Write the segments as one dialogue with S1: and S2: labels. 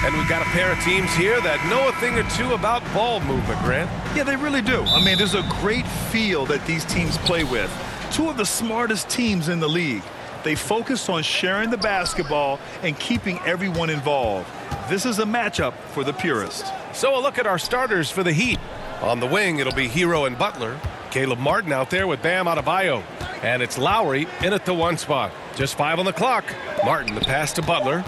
S1: And we've got a pair of teams here that know a thing or two about ball movement, Grant.
S2: Yeah, they really do. I mean, there's a great feel that these teams play with. Two of the smartest teams in the league. They focus on sharing the basketball and keeping everyone involved. This is a matchup for the purist.
S1: So a look at our starters for the Heat. On the wing, it'll be Hero and Butler. Caleb Martin out there with Bam Adebayo. And it's Lowry in at the 1 spot. Just 5 on the clock. Martin, the pass to Butler.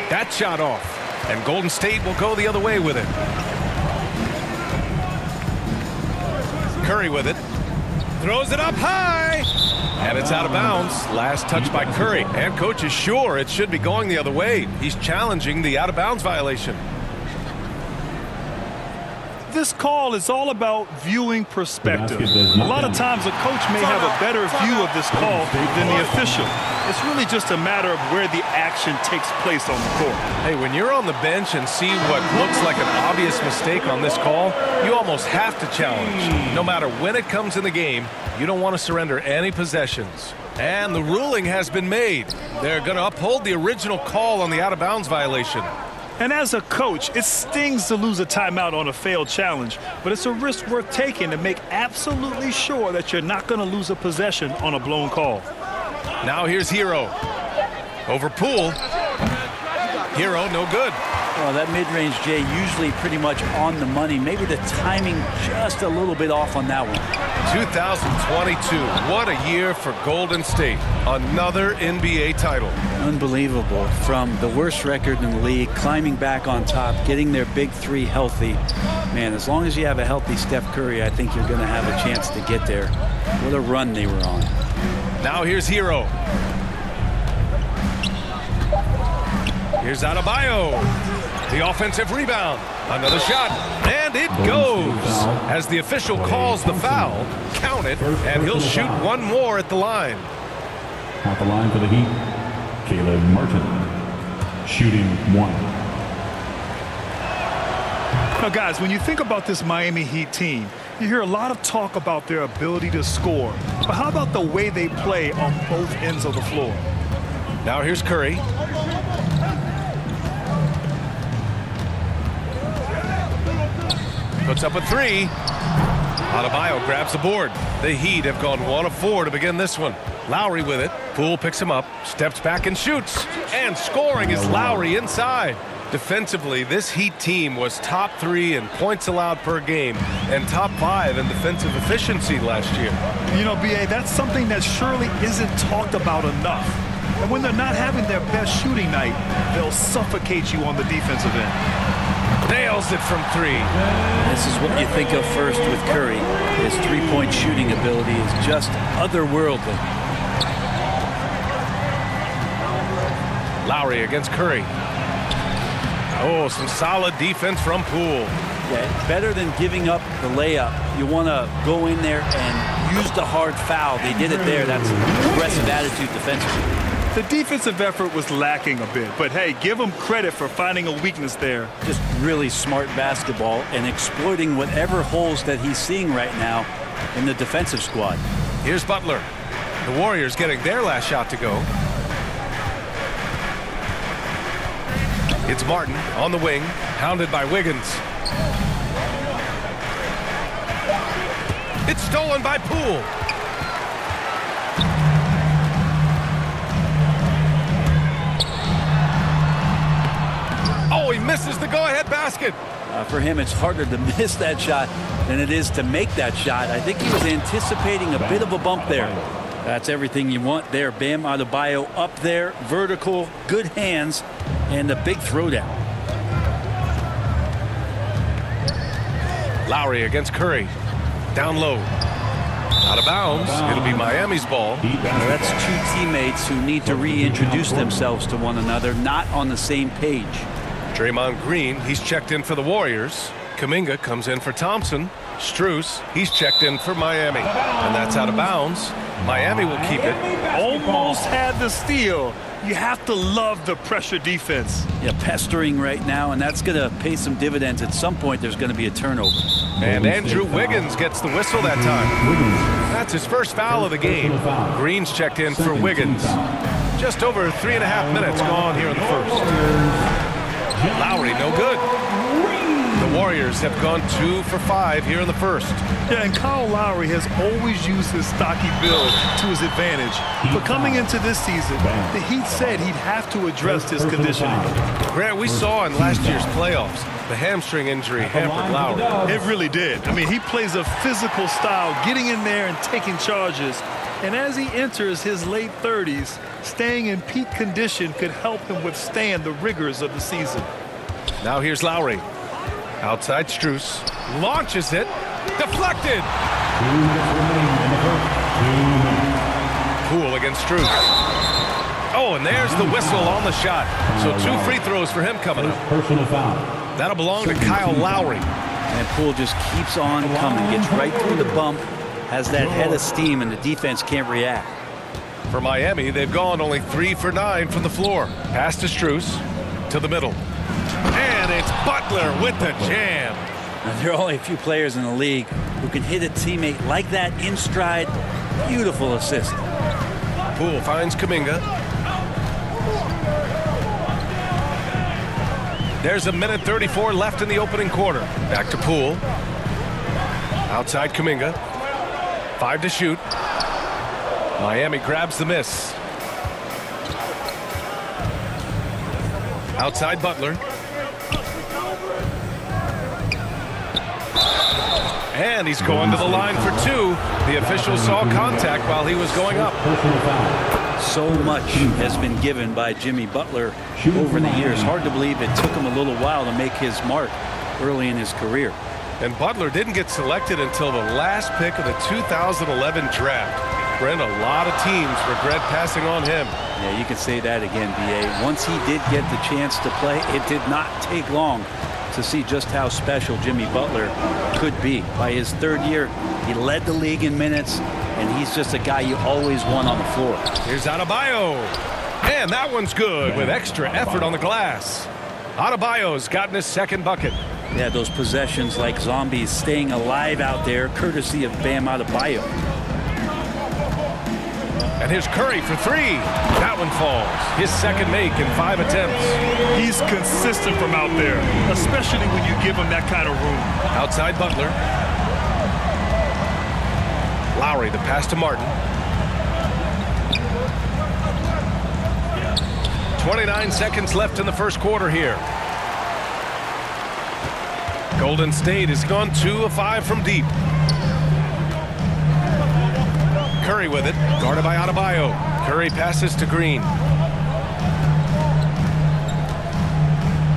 S1: That shot off. And Golden State will go the other way with it. Curry with it. Throws it up high. And it's out of bounds. Last touch by Curry. And coach is sure it should be going the other way. He's challenging the out-of-bounds violation.
S2: This call is all about viewing perspective. A lot of times a coach may have a better view of this call than the official. It's really just a matter of where the action takes place on the court.
S1: Hey, when you're on the bench and see what looks like an obvious mistake on this call, you almost have to challenge. No matter when it comes in the game, you don't want to surrender any possessions. And the ruling has been made. They're going to uphold the original call on the out-of-bounds violation.
S2: And as a coach, it stings to lose a timeout on a failed challenge, but it's a risk worth taking to make absolutely sure that you're not going to lose a possession on a blown call.
S1: Now here's Hero. Over Poole. Hero, no good.
S3: Well, that mid-range, Jay, usually pretty much on the money. Maybe the timing just a little bit off on that one.
S1: 2022. What a year for Golden State. Another NBA title.
S3: Unbelievable. From the worst record in the league, climbing back on top, getting their big three healthy. Man, as long as you have a healthy Steph Curry, I think you're going to have a chance to get there. What a run they were on.
S1: Now here's Hero. Here's Adebayo. The offensive rebound. Another shot. And it goes. As the official calls the foul, count it, and he'll shoot one more at the line.
S4: At the line for the Heat, Caleb Martin, shooting 1.
S2: Now, guys, when you think about this Miami Heat team, you hear a lot of talk about their ability to score. But how about the way they play on both ends of the floor?
S1: Now here's Curry. Puts up a 3. Adebayo grabs the board. The Heat have gone 1 of 4 to begin this one. Lowry with it. Poole picks him up, steps back and shoots. And scoring is Lowry inside. Defensively, this Heat team was top 3 in points allowed per game and top 5 in defensive efficiency last year.
S2: You know, B.A., that's something that surely isn't talked about enough. And when they're not having their best shooting night, they'll suffocate you on the defensive end.
S1: Nails it from 3.
S3: This is what you think of first with Curry. His three-point shooting ability is just otherworldly.
S1: Lowry against Curry. Oh, some solid defense from Poole.
S3: Yeah, better than giving up the layup. You want to go in there and use the hard foul. They did it there. That's aggressive attitude defensively.
S2: The defensive effort was lacking a bit, but hey, give them credit for finding a weakness there.
S3: Just really smart basketball and exploiting whatever holes that he's seeing right now in the defensive squad.
S1: Here's Butler. The Warriors getting their last shot to go. It's Martin on the wing, hounded by Wiggins. It's stolen by Poole. Oh, he misses the go-ahead basket.
S3: For him, it's harder to miss that shot than it is to make that shot. I think he was anticipating a bit of a bump there. That's everything you want there. Bam Adebayo up there, vertical, good hands, and a big throwdown.
S1: Lowry against Curry. Down low. Out of bounds. It'll be Miami's ball.
S3: That's two teammates who need to reintroduce themselves to one another, not on the same page.
S1: Draymond Green, he's checked in for the Warriors. Kuminga comes in for Thompson. Strus, he's checked in for Miami. And that's out of bounds. Miami will keep it.
S2: Almost had the steal. You have to love the pressure defense.
S3: Yeah, pestering right now, and that's going to pay some dividends. At some point, there's going to be a turnover.
S1: And Andrew Wiggins gets the whistle that time. That's his first foul of the game. Green's checked in for Wiggins. Just over 3.5 minutes gone here in the first. Lowry, no good. The Warriors have gone 2 for 5 here in the first.
S2: Yeah, and Kyle Lowry has always used his stocky build to his advantage. But coming into this season, the Heat said he'd have to address his conditioning.
S1: Grant, we saw in last year's playoffs, the hamstring injury hampered Lowry.
S2: It really did. I mean, he plays a physical style, getting in there and taking charges. And as he enters his late 30s, staying in peak condition could help him withstand the rigors of the season.
S1: Now here's Lowry. Outside Strus. Launches it. Deflected.
S4: 2 minutes remaining in the first. 2 minutes.
S1: Poole against Strus. Oh, and there's the whistle on the shot. So 2 free throws for him coming up.
S4: Personal foul.
S1: That'll belong to Kyle Lowry.
S3: And Poole just keeps on coming, gets right through the bump, has that head of steam, and the defense can't react.
S1: For Miami, they've gone only 3 for 9 from the floor. Pass to Strus. To the middle. And it's Butler with the jam.
S3: Now, there are only a few players in the league who can hit a teammate like that in stride. Beautiful assist.
S1: Poole finds Kuminga. There's a minute 34 left in the opening quarter. Back to Poole. Outside Kuminga. 5 to shoot. Miami grabs the miss. Outside Butler. And he's going to the line for 2. The official saw contact while he was going up.
S4: Personal foul.
S3: So much has been given by Jimmy Butler over the years. Hard to believe it took him a little while to make his mark early in his career.
S1: And Butler didn't get selected until the last pick of the 2011 draft. Brent, a lot of teams regret passing on him.
S3: Yeah, you can say that again, B.A. Once he did get the chance to play, it did not take long to see just how special Jimmy Butler could be. By his 3rd year, he led the league in minutes, and he's just a guy you always want on the floor.
S1: Here's Adebayo. And that one's good with extra effort on the glass. Adebayo's gotten his 2nd bucket.
S3: Yeah, those possessions like zombies staying alive out there, courtesy of Bam Adebayo.
S1: And here's Curry for 3. That one falls. His 2nd make in 5 attempts.
S2: He's consistent from out there, especially when you give him that kind of room.
S1: Outside Butler. Lowry, the pass to Martin. 29 seconds left in the first quarter here. Golden State has gone 2 of 5 from deep. Curry with it, guarded by Adebayo. Curry passes to Green.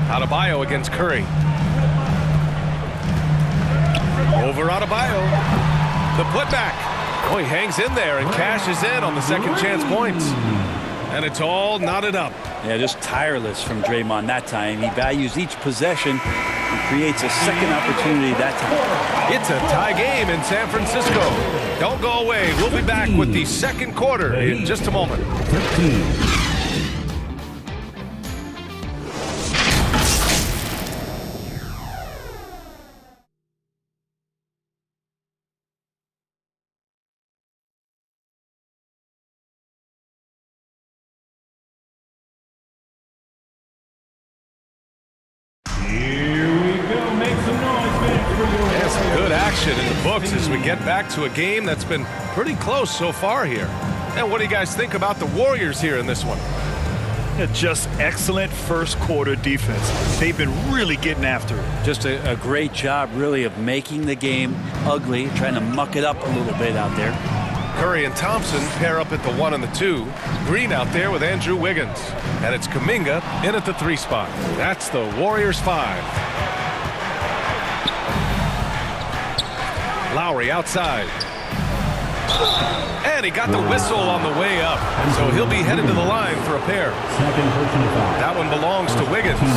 S1: Adebayo against Curry. Over Adebayo. The putback. Oh, he hangs in there and cashes in on the 2nd chance points. And it's all knotted up.
S3: Yeah, just tireless from Draymond that time. He values each possession and creates a 2nd opportunity that time.
S1: It's a tie game in San Francisco. Don't go away. We'll be back with the 2nd quarter in just a moment.
S4: 13.
S1: In the books as we get back to a game that's been pretty close so far here. And what do you guys think about the Warriors here in this one?
S2: Yeah, just excellent first quarter defense. They've been really getting after it.
S3: Just a great job, really, of making the game ugly, trying to muck it up a little bit out there.
S1: Curry and Thompson pair up at the 1 and the 2. Green out there with Andrew Wiggins. And it's Kuminga in at the 3 spot. That's the Warriors 5. Lowry outside. And he got the whistle on the way up. So he'll be headed to the line for a pair. That one belongs to Wiggins.
S3: The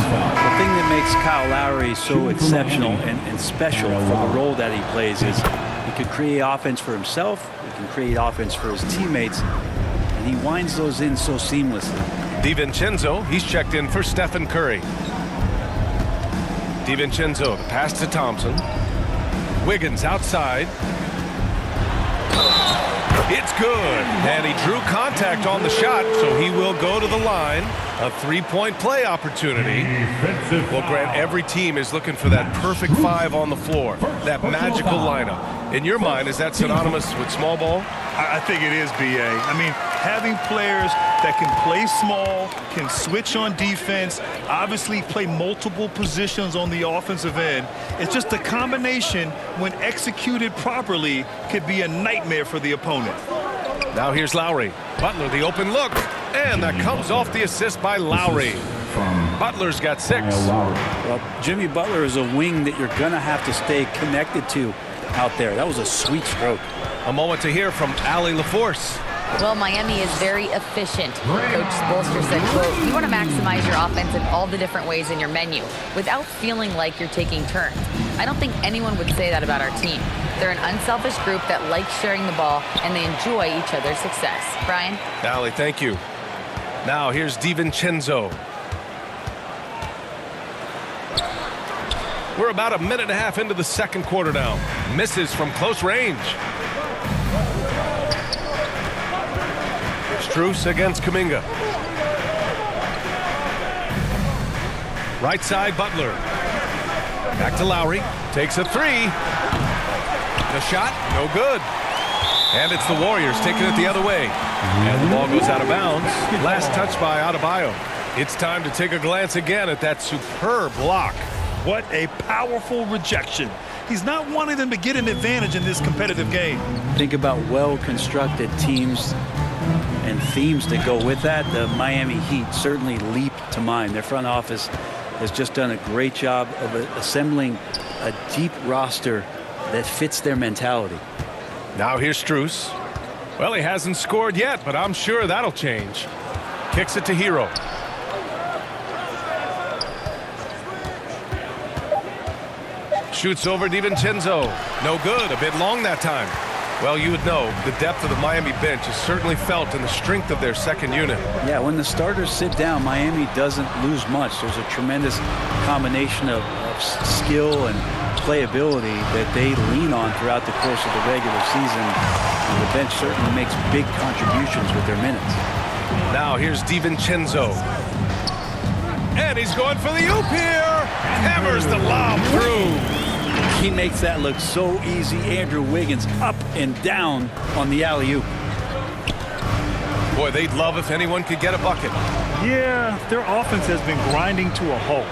S3: thing that makes Kyle Lowry so exceptional and special for the role that he plays is he can create offense for himself, he can create offense for his teammates, and he winds those in so seamlessly.
S1: DiVincenzo, he's checked in for Stephen Curry. DiVincenzo, the pass to Thompson. Wiggins outside. It's good. And he drew contact on the shot, so he will go to the line. A three-point play opportunity. Well, Grant, every team is looking for that perfect five on the floor, that magical lineup. In your mind, is that synonymous with small ball?
S2: I think it is, B.A. I mean, having players that can play small, can switch on defense, obviously play multiple positions on the offensive end. It's just a combination, when executed properly, could be a nightmare for the opponent.
S1: Now here's Lowry. Butler, the open look. And that comes off the assist by Lowry. Butler's got 6.
S3: Well, Jimmy Butler is a wing that you're going to have to stay connected to out there. That was a sweet stroke.
S1: A moment to hear from Allie LaForce.
S5: Well, Miami is very efficient. Coach Spoelstra said, quote, "You want to maximize your offense in all the different ways in your menu without feeling like you're taking turns." I don't think anyone would say that about our team. They're an unselfish group that likes sharing the ball, and they enjoy each other's success. Brian?
S1: Allie, thank you. Now here's DiVincenzo. We're about a minute and a half into the second quarter now. Misses from close range. Strus against Kuminga. Right side, Butler. Back to Lowry. Takes a 3. The shot, no good. And it's the Warriors taking it the other way. And the ball goes out of bounds. Last touch by Adebayo. It's time to take a glance again at that superb block.
S2: What a powerful rejection. He's not wanting them to get an advantage in this competitive game.
S3: Think about well-constructed teams and themes that go with that. The Miami Heat certainly leap to mind. Their front office has just done a great job of assembling a deep roster that fits their mentality.
S1: Now here's Strus. Well, he hasn't scored yet, but I'm sure that'll change. Kicks it to Hero. Shoots over DiVincenzo. No good. A bit long that time. Well, you would know the depth of the Miami bench is certainly felt in the strength of their second unit.
S3: Yeah, when the starters sit down, Miami doesn't lose much. There's a tremendous combination of skill and playability that they lean on throughout the course of the regular season. And the bench certainly makes big contributions with their minutes.
S1: Now here's DiVincenzo. And he's going for the oop here. Hammers the lob through.
S3: He makes that look so easy. Andrew Wiggins up and down on the alley-oop.
S1: Boy, they'd love if anyone could get a bucket.
S2: Yeah, their offense has been grinding to a halt.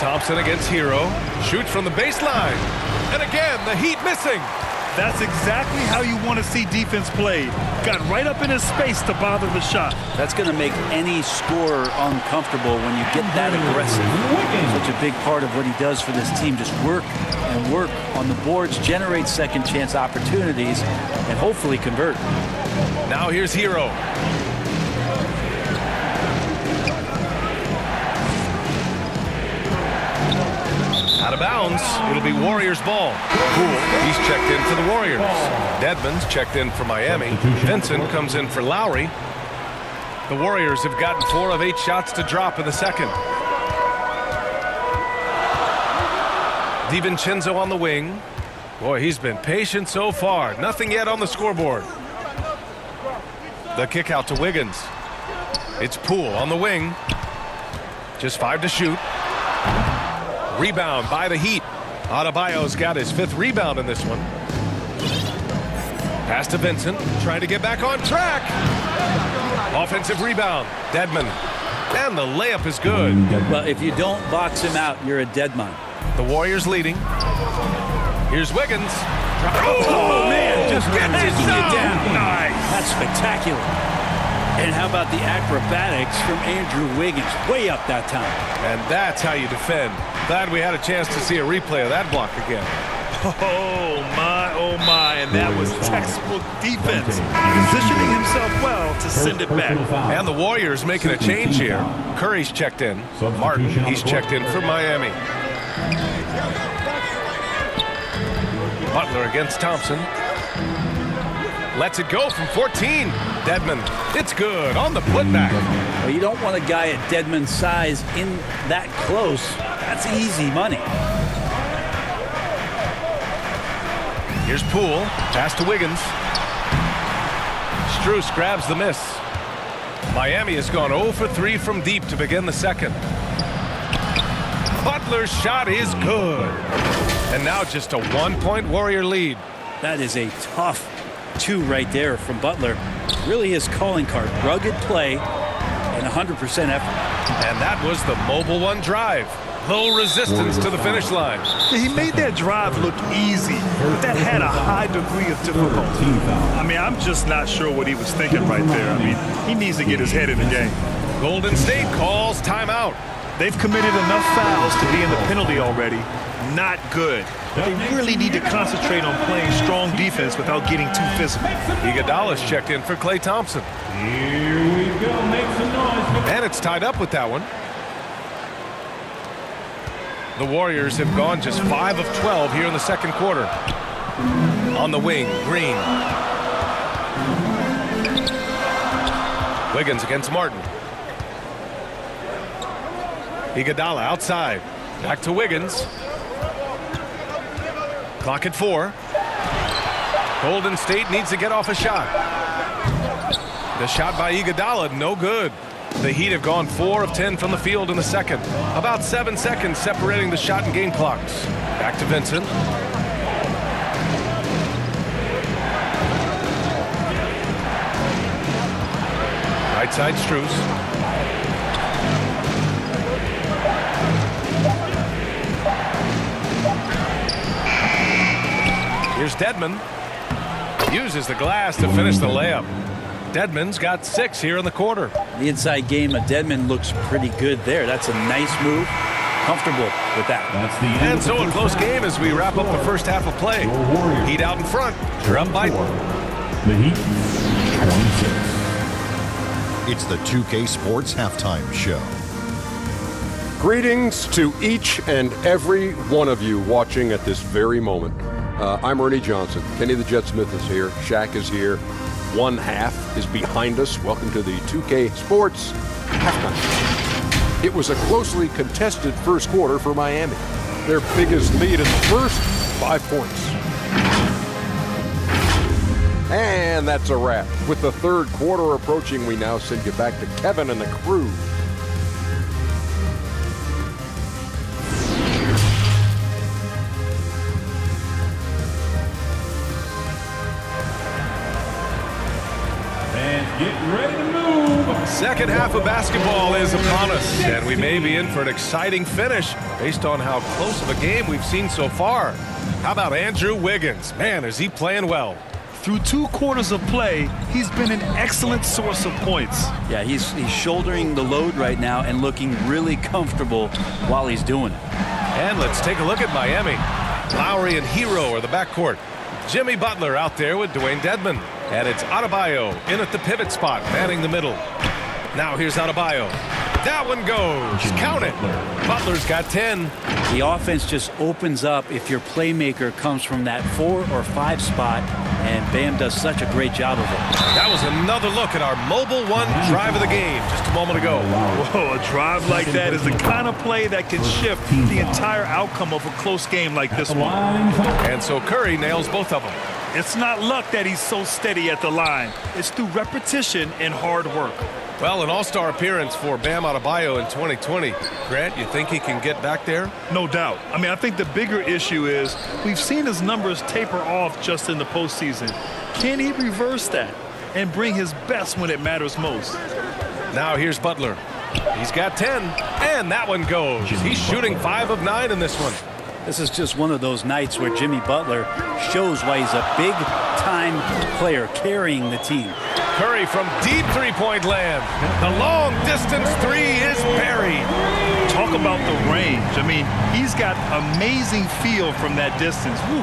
S1: Thompson against Hero. Shoots from the baseline. And again, the Heat missing.
S2: That's exactly how you want to see defense played. Got right up in his space to bother the shot.
S3: That's going to make any scorer uncomfortable when you get that aggressive. Such a big part of what he does for this team. Just work and work on the boards, generate second chance opportunities, and hopefully convert.
S1: Now here's Hero. Out of bounds. It'll be Warriors ball. Poole, he's checked in for the Warriors. Dedmon's checked in for Miami. Vincent comes in for Lowry. The Warriors have gotten 4 of 8 shots to drop in the second. DiVincenzo on the wing. Boy, he's been patient so far. Nothing yet on the scoreboard. The kick out to Wiggins. It's Poole on the wing. Just 5 to shoot. Rebound by the Heat. Adebayo's got his 5th rebound in this one. Pass to Vincent, trying to get back on track. Offensive rebound, Dedmon. And the layup is good.
S3: Well, if you don't box him out, you're a dead man.
S1: The Warriors leading. Here's Wiggins.
S3: Oh, man, just taking you down.
S2: Nice.
S3: That's spectacular. And how about the acrobatics from Andrew Wiggins? Way up that time.
S1: And that's how you defend. Glad we had a chance to see a replay of that block again.
S2: Oh, my. And that was textbook defense. Positioning himself well to send it back.
S1: And the Warriors making a change here. Curry's checked in. Martin, he's checked in for Miami. Butler against Thompson. Lets it go from 14. Dedmon, it's good on the putback.
S3: Well, you don't want a guy at Dedmon's size in that close. That's easy money.
S1: Here's Poole. Pass to Wiggins. Strus grabs the miss. Miami has gone 0 for 3 from deep to begin the second. Butler's shot is good. And now just a 1-point Warrior lead.
S3: That is a tough 2 right there from Butler. Really his calling card. Rugged play and 100% effort.
S1: And that was the Mobile One drive. Low resistance to the finish line.
S2: He made that drive look easy, but that had a high degree of difficulty. I mean, I'm just not sure what he was thinking right there. I mean, he needs to get his head in the game.
S1: Golden State calls timeout.
S2: They've committed enough fouls to be in the penalty already. Not good. They really need to concentrate on playing strong defense without getting too physical.
S1: Iguodala's checked in for Klay Thompson.
S4: Here we go. Make some noise.
S1: And it's tied up with that one. The Warriors have gone just 5 of 12 here in the second quarter. On the wing, Green. Wiggins against Martin. Iguodala outside. Back to Wiggins. Clock at 4. Golden State needs to get off a shot. The shot by Iguodala, no good. The Heat have gone 4 of 10 from the field in the second. About 7 seconds separating the shot and game clocks. Back to Vincent. Right side, Strus. Here's Dedmon. Uses the glass to finish the layup. Dedmon's got 6 here in the quarter.
S3: The inside game of Dedmon looks pretty good there. That's a nice move. Comfortable with that.
S4: That's the end
S1: And
S4: of
S1: so
S4: the
S1: a
S4: first
S1: close
S4: half.
S1: game as we wrap up the first half of play. Heat out in front. You're up by 4.
S4: The Heat, 26.
S6: It's the 2K Sports Halftime Show.
S7: Greetings to each and every one of you watching at this very moment. I'm Ernie Johnson. Kenny the Jet Smith is here. Shaq is here. One half is behind us. Welcome to the 2K Sports Halftime. It was a closely contested first quarter for Miami. Their biggest lead in the first, 5 points. And that's a wrap. With the third quarter approaching, we now send you back to Kevin and the crew.
S4: Get ready to move.
S1: Second half of basketball is upon us, and we may be in for an exciting finish based on how close of a game we've seen so far. How about Andrew Wiggins? Man, is he playing well.
S2: Through 2 quarters of play, he's been an excellent source of points.
S3: Yeah, he's shouldering the load right now and looking really comfortable while he's doing it.
S1: And let's take a look at Miami. Lowry and Hero are the backcourt. Jimmy Butler out there with Dwayne Dedmon. And it's Adebayo in at the pivot spot, manning the middle. Now here's Adebayo. That one goes. Count it. Butler's got 10.
S3: The offense just opens up if your playmaker comes from that 4 or 5 spot, and Bam does such a great job of it.
S1: That was another look at our Mobile One drive of the game just a moment ago.
S2: Whoa, a drive like that is the kind of play that can shift the entire outcome of a close game like this one.
S1: And so Curry nails both of them.
S2: It's not luck that he's so steady at the line. It's through repetition and hard work.
S1: Well, an all-star appearance for Bam Adebayo in 2020. Grant, you think he can get back there?
S2: No doubt. I mean, I think the bigger issue is we've seen his numbers taper off just in the postseason. Can he reverse that and bring his best when it matters most?
S1: Now here's Butler. He's got 10, and that one goes. He's shooting 5 of 9 in this one.
S3: This is just one of those nights where Jimmy Butler shows why he's a big-time player carrying the team.
S1: Curry from deep three-point land. The long-distance 3 is buried.
S2: Talk about the range. I mean, he's got amazing feel from that distance. Whew.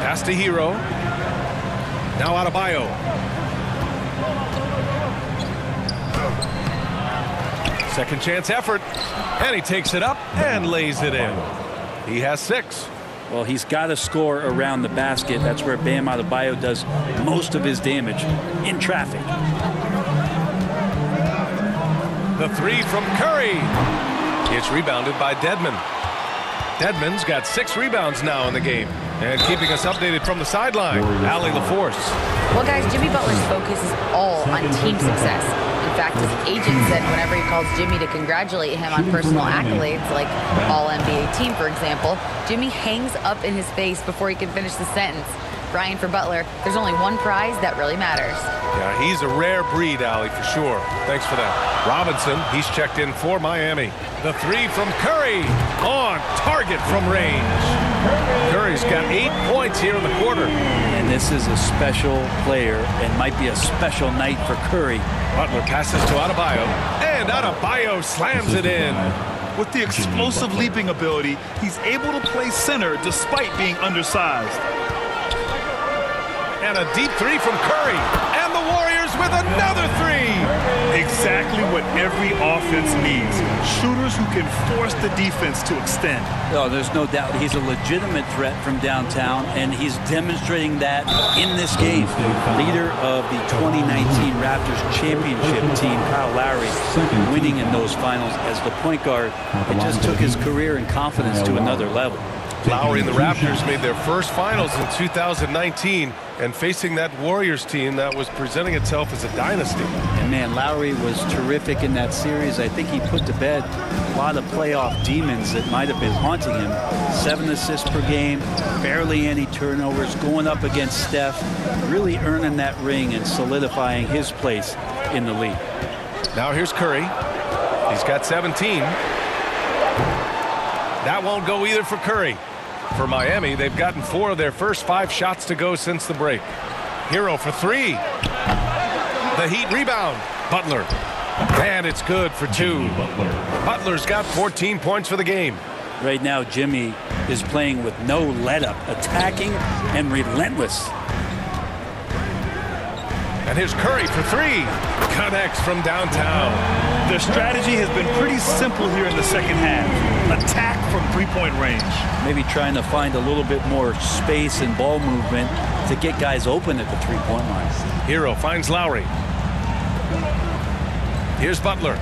S1: Pass to Hero. Now Adebayo. Second chance effort. And he takes it up and lays it in. He has 6.
S3: Well, he's got to score around the basket. That's where Bam Adebayo does most of his damage, in traffic.
S1: The 3 from Curry. It's rebounded by Dedmon. Dedmon's got 6 rebounds now in the game. And keeping us updated from the sideline, Allie LaForce.
S5: Well, guys, Jimmy Butler's focus is all on team success. In fact, his agent said whenever he calls Jimmy to congratulate him on personal accolades, like All-NBA team, for example, Jimmy hangs up in his face before he can finish the sentence. Brian, for Butler, there's only one prize that really matters.
S1: Yeah, he's a rare breed, Allie, for sure. Thanks for that. Robinson, he's checked in for Miami. The 3 from Curry, on target from range. Curry's got 8 points here in the quarter.
S3: And this is a special player and might be a special night for Curry.
S1: Butler passes to Adebayo, and Adebayo slams it in.
S2: With the explosive leaping ability, he's able to play center despite being undersized.
S1: And a deep 3 from Curry, and the Warriors with another 3.
S2: Exactly what every offense needs. Shooters who can force the defense to extend.
S3: Oh, there's no doubt he's a legitimate threat from downtown, and he's demonstrating that in this game. Leader of the 2019 Raptors championship team, Kyle Lowry, winning in those finals as the point guard. It just took his career and confidence to another level.
S1: Lowry and the Raptors made their first finals in 2019, and facing that Warriors team that was presenting itself as a dynasty.
S3: And man, Lowry was terrific in that series. I think he put to bed a lot of playoff demons that might have been haunting him. 7 assists per game, barely any turnovers, going up against Steph, really earning that ring and solidifying his place in the league.
S1: Now here's Curry. He's got 17. That won't go either for Curry. For Miami, they've gotten 4 of their first 5 shots to go since the break. Hero for 3. The Heat rebound. Butler. And it's good for 2. Butler's got 14 points for the game.
S3: Right now, Jimmy is playing with no let-up, attacking and relentless.
S1: And here's Curry for 3. Connects from downtown.
S2: Their strategy has been pretty simple here in the second half. Attack from three-point range.
S3: Maybe trying to find a little bit more space and ball movement to get guys open at the three-point line.
S1: Hero finds Lowry. Here's Butler.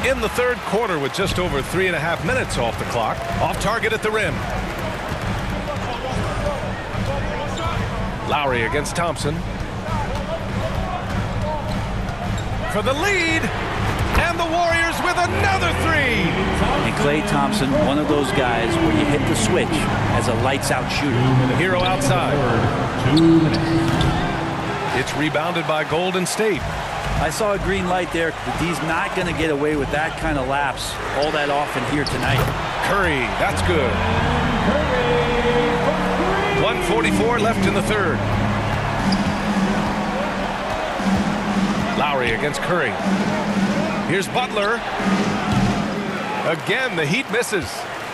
S1: In the third quarter with just over 3.5 minutes off the clock. Off target at the rim. Lowry against Thompson. For the lead. And the Warriors with another 3.
S3: And Klay Thompson, one of those guys where you hit the switch as a lights-out shooter.
S1: Hero outside.
S4: 2 minutes.
S1: It's rebounded by Golden State.
S3: I saw a green light there. The D's not going to get away with that kind of lapse all that often here tonight.
S1: Curry, that's good. 1:44 left in the third. Lowry against Curry. Here's Butler. Again, the Heat misses.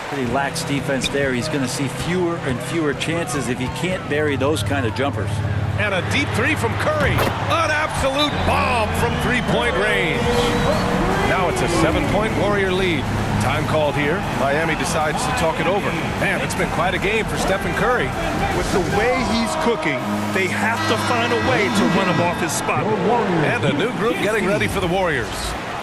S3: Pretty lax defense there. He's going to see fewer and fewer chances if he can't bury those kind of jumpers.
S1: And a deep 3 from Curry. An absolute bomb from 3-point range. Now it's a 7-point Warrior lead. Time called here. Miami decides to talk it over. Man, it's been quite a game for Stephen Curry.
S2: With the way he's cooking, they have to find a way to run him off his spot.
S1: And a new group getting ready for the Warriors.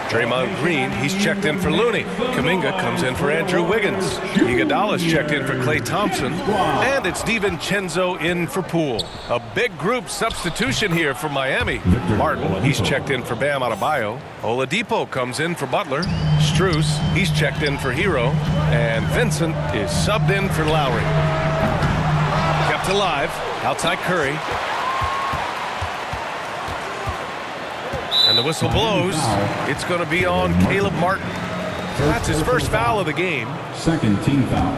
S1: Draymond Green, he's checked in for Looney. Kuminga comes in for Andrew Wiggins. Iguodala's checked in for Klay Thompson. And it's DiVincenzo in for Poole. A big group substitution here for Miami. Martin, he's checked in for Bam Adebayo. Oladipo comes in for Butler. Strus, he's checked in for Hero. And Vincent is subbed in for Lowry. Kept alive. Outside Curry. And the whistle blows. It's going to be on Caleb Martin. That's his first foul of the game.
S4: Second team foul.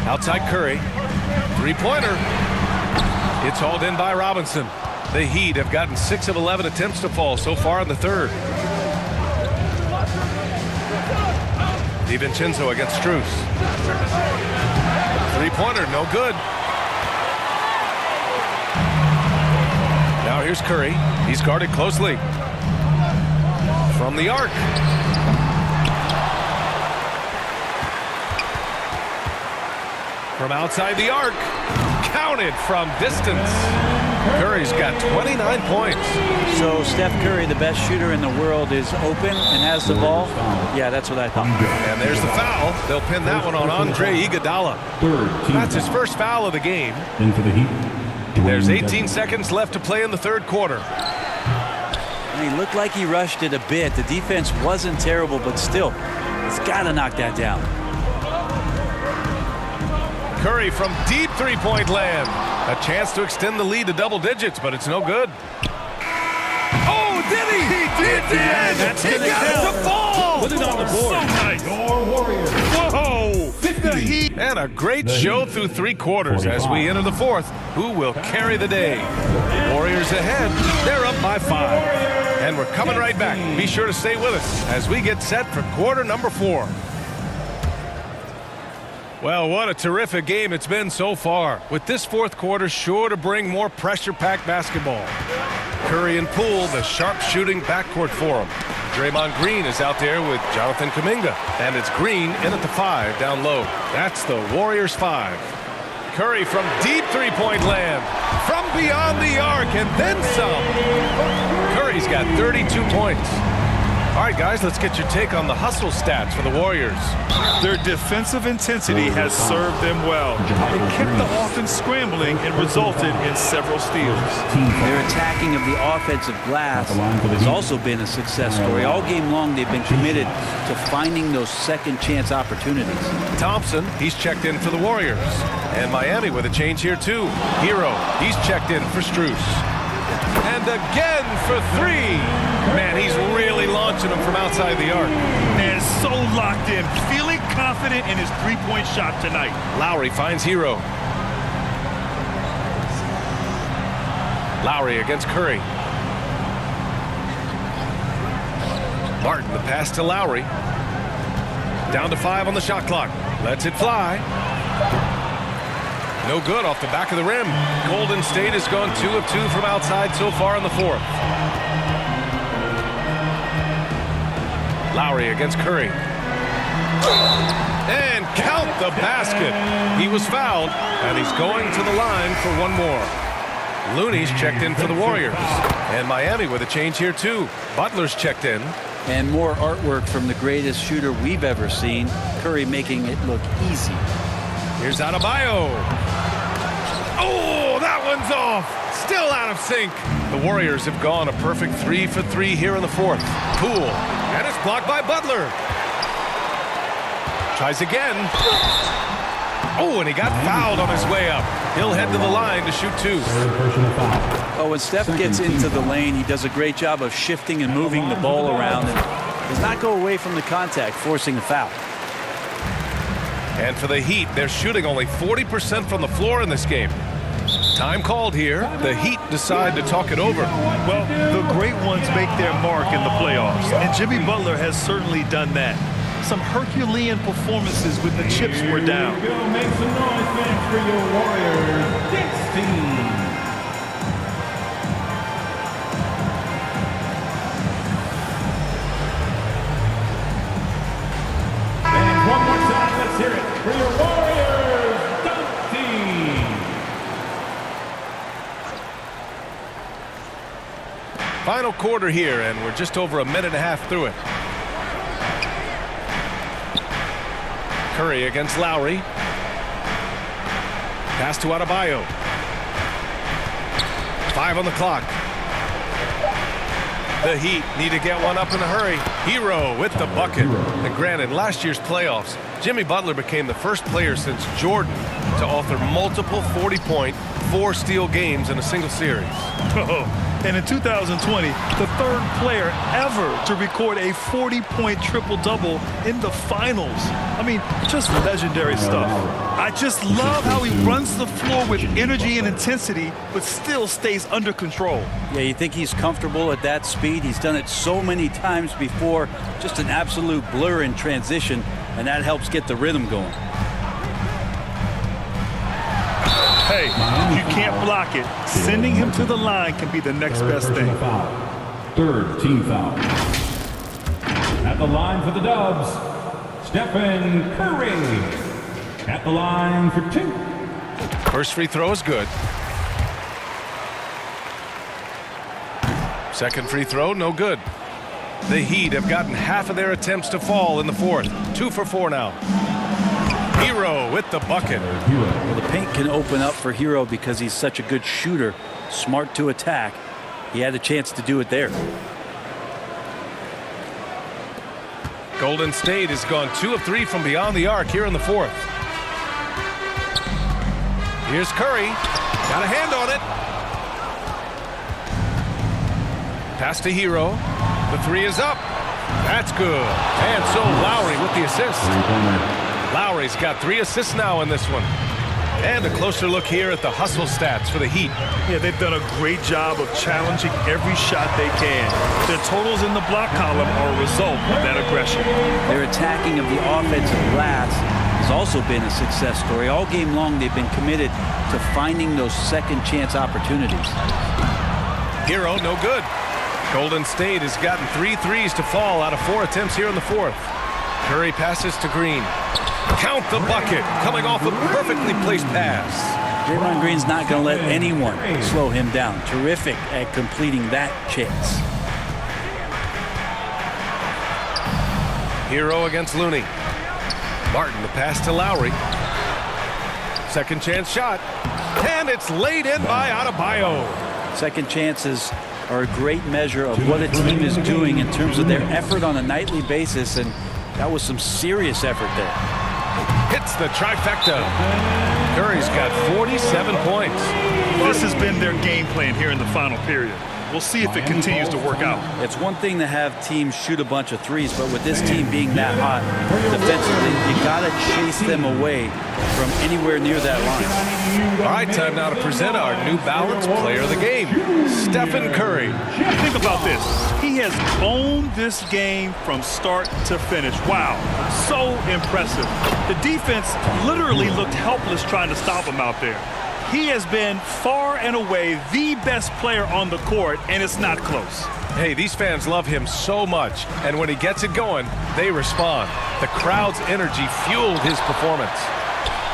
S1: Outside Curry. 3-pointer. It's hauled in by Robinson. The Heat have gotten 6 of 11 attempts to fall so far in the third. DiVincenzo against Strus. 3-pointer, no good. Now here's Curry. He's guarded closely. From the arc. From outside the arc. counted from distance. Curry's got 29 points.
S3: So Steph Curry, the best shooter in the world, is open and has the ball? Yeah, that's what I thought.
S1: And there's the foul. They'll pin that one on Andre Iguodala. That's his first foul of the game.
S4: In for the Heat.
S1: There's 18 seconds left to play in the third quarter.
S3: And he looked like he rushed it a bit. The defense wasn't terrible, but still, he's got to knock that down.
S1: Curry from deep three-point land. A chance to extend the lead to double digits, but it's no good. Oh, did he? He did!
S3: That's
S1: He
S3: gonna
S1: got it
S3: count.
S1: to fall!
S3: Put it on the board.
S2: So nice.
S4: Your Warriors.
S1: Whoa!
S4: 50.
S2: The Heat.
S1: And a great show through three quarters as we enter the fourth. Who will carry the day? Warriors ahead. They're up by 5. And we're coming right back. Be sure to stay with us as we get set for quarter number 4. Well, what a terrific game it's been so far, with this fourth quarter sure to bring more pressure-packed basketball. Curry and Poole, the sharp-shooting backcourt for him. Draymond Green is out there with Jonathan Kuminga, and it's Green in at the 5 down low. That's the Warriors 5. Curry from deep three-point land, from beyond the arc, and then some. Curry's got 32 points. All right, guys, let's get your take on the hustle stats for the Warriors.
S2: Their defensive intensity has served them well. It kept the offense scrambling and resulted in several steals.
S3: Their attacking of the offensive glass has also been a success story. All game long, they've been committed to finding those second chance opportunities.
S1: Thompson, he's checked in for the Warriors. And Miami with a change here, too. Hero, he's checked in for Strus. And again for 3. Man, he's really launching them from outside the arc.
S2: And so locked in, feeling confident in his three-point shot tonight.
S1: Lowry finds Hero. Lowry against Curry. Martin, the pass to Lowry. Down to 5 on the shot clock. Lets it fly. No good off the back of the rim. Golden State has gone 2 of 2 from outside so far in the fourth. Lowry against Curry. And count the basket. He was fouled, and he's going to the line for one more. Looney's checked in for the Warriors. And Miami with a change here, too. Butler's checked in.
S3: And more artwork from the greatest shooter we've ever seen. Curry making it look easy.
S1: Here's Adebayo. Oh, that one's off. Still out of sync. The Warriors have gone a perfect 3 for 3 here in the fourth. Poole. And it's blocked by Butler. Tries again. Oh, and he got fouled on his way up. He'll head to the line to shoot 2.
S3: Oh, when Steph gets into the lane, he does a great job of shifting and moving the ball around and does not go away from the contact, forcing a foul.
S1: And for the Heat, they're shooting only 40% from the floor in this game. Time called here. The Heat decide to talk it over.
S2: Well, the great ones make their mark in the playoffs, and Jimmy Butler has certainly done that. Some Herculean performances when the chips were down.
S4: Here we go. Make some noise, fans, for your Warriors. 16. And one more time, let's hear it for your Warriors. Dunk team.
S1: Final quarter here, and we're just over a minute and a half through it. Curry against Lowry. Pass to Adebayo. 5 on the clock. The Heat need to get one up in a hurry. Hero with the bucket. And granted, last year's playoffs, Jimmy Butler became the first player since Jordan to author multiple 40-point, 4-steal games in a single series.
S2: And in 2020, the third player ever to record a 40-point triple-double in the finals. I mean, just legendary stuff. I just love how he runs the floor with energy and intensity, but still stays under control.
S3: Yeah, you think he's comfortable at that speed? He's done it so many times before. Just an absolute blur in transition, and that helps get the rhythm going.
S2: Hey, you can't block it. Sending him to the line can be the next best thing.
S4: Third team foul. At the line for the Dubs, Stephen Curry. At the line for 2.
S1: First free throw is good. Second free throw, no good. The Heat have gotten half of their attempts to fall in the fourth. 2 for 4 now. Hero with the bucket.
S3: Well, the paint can open up for Hero because he's such a good shooter, smart to attack. He had a chance to do it there.
S1: Golden State has gone 2 of 3 from beyond the arc here in the fourth. Here's Curry. Got a hand on it. Pass to Hero. The 3 is up. That's good. And so Lowry with the assist. Lowry's got 3 assists now in this one. And a closer look here at the hustle stats for the Heat.
S2: Yeah, they've done a great job of challenging every shot they can. Their totals in the block column are a result of that aggression.
S3: Their attacking of the offensive glass has also been a success story. All game long, they've been committed to finding those second chance opportunities.
S1: Hero, no good. Golden State has gotten 3 threes to fall out of 4 attempts here in the fourth. Curry passes to Green. Count the bucket, coming off a perfectly placed pass.
S3: Draymond Green's not going to let anyone slow him down. Terrific at completing that chance.
S1: Hero against Looney. Martin, the pass to Lowry. Second chance shot. And it's laid in by Adebayo.
S3: Second chances are a great measure of what a team is doing in terms of their effort on a nightly basis, and that was some serious effort there.
S1: Hits the trifecta. Curry's got 47 points.
S2: This has been their game plan here in the final period. We'll see if it continues to work out.
S3: It's one thing to have teams shoot a bunch of threes, but with this team being that hot defensively, you got to chase them away from anywhere near that line.
S1: All right, time now to present our New Balance player of the game, Stephen Curry.
S2: Think about this. He has owned this game from start to finish. Wow, so impressive. The defense literally looked helpless trying to stop him out there. He has been far and away the best player on the court, and it's not close.
S1: Hey, these fans love him so much, and when he gets it going, they respond. The crowd's energy fueled his performance.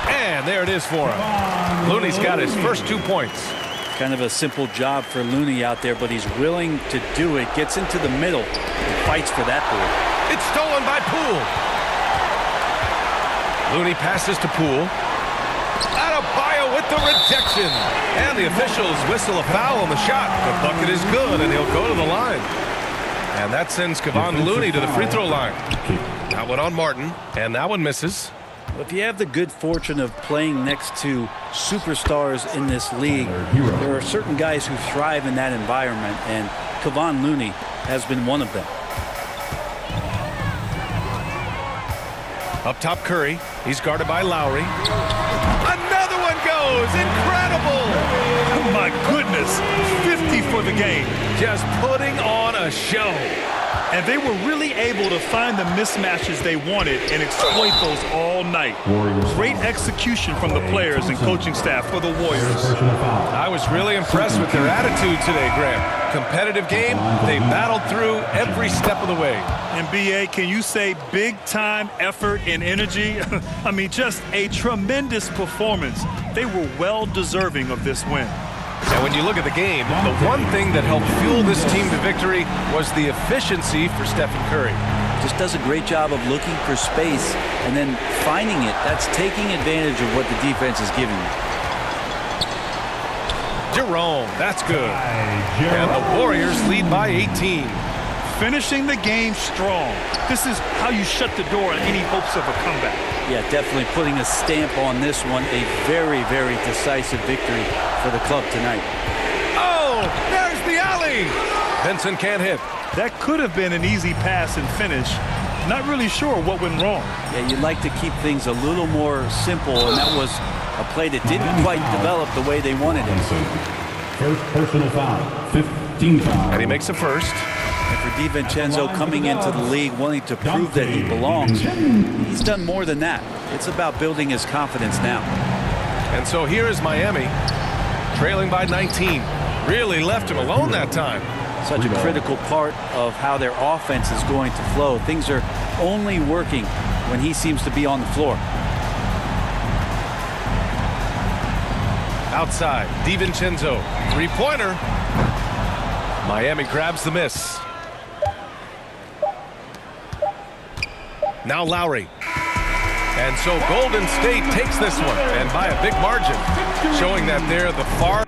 S1: And there it is for him. Looney's got his first 2 points.
S3: Kind of a simple job for Looney out there, but he's willing to do it. Gets into the middle and fights for that ball.
S1: It's stolen by Poole. Looney passes to Poole. Adebayo with the rejection. And the officials whistle a foul on the shot. The bucket is good, and he'll go to the line. And that sends Kevon Looney to the free throw line. That one on Martin, and that one misses.
S3: If you have the good fortune of playing next to superstars in this league, there are certain guys who thrive in that environment, and Kevon Looney has been one of them.
S1: Up top, Curry. He's guarded by Lowry. Another one goes. Incredible.
S2: Oh my goodness. 50 for the game.
S1: Just putting on a show.
S2: And they were really able to find the mismatches they wanted and exploit those all night. Great execution from the players and coaching staff for the Warriors.
S1: I was really impressed with their attitude today, Graham. Competitive game. They battled through every step of the way.
S2: And B.A., can you say big-time effort and energy? I mean, just a tremendous performance. They were well deserving of this win.
S1: And when you look at the game, the one thing that helped fuel this team to victory was the efficiency for Stephen Curry.
S3: Just does a great job of looking for space and then finding it. That's taking advantage of what the defense is giving you.
S1: Jerome, that's good. And the Warriors lead by 18.
S2: Finishing the game strong. This is how you shut the door on any hopes of a comeback.
S3: Yeah, definitely putting a stamp on this one. A very, very decisive victory for the club tonight.
S1: Oh, there's the alley. Vincent can't hit.
S2: That could have been an easy pass and finish. Not really sure what went wrong.
S3: Yeah, you'd like to keep things a little more simple, and that was a play that didn't quite develop the way they wanted it.
S4: First personal foul, 15 foul.
S1: And he makes a first.
S3: And for DiVincenzo coming into the league wanting to prove that he belongs, he's done more than that. It's about building his confidence now.
S1: And so here is Miami, trailing by 19. Really left him alone that time.
S3: Such a critical part of how their offense is going to flow. Things are only working when he seems to be on the floor.
S1: Outside, DiVincenzo. Three-pointer. Miami grabs the miss. Now Lowry. And so Golden State takes this one, and by a big margin, showing that they're the far...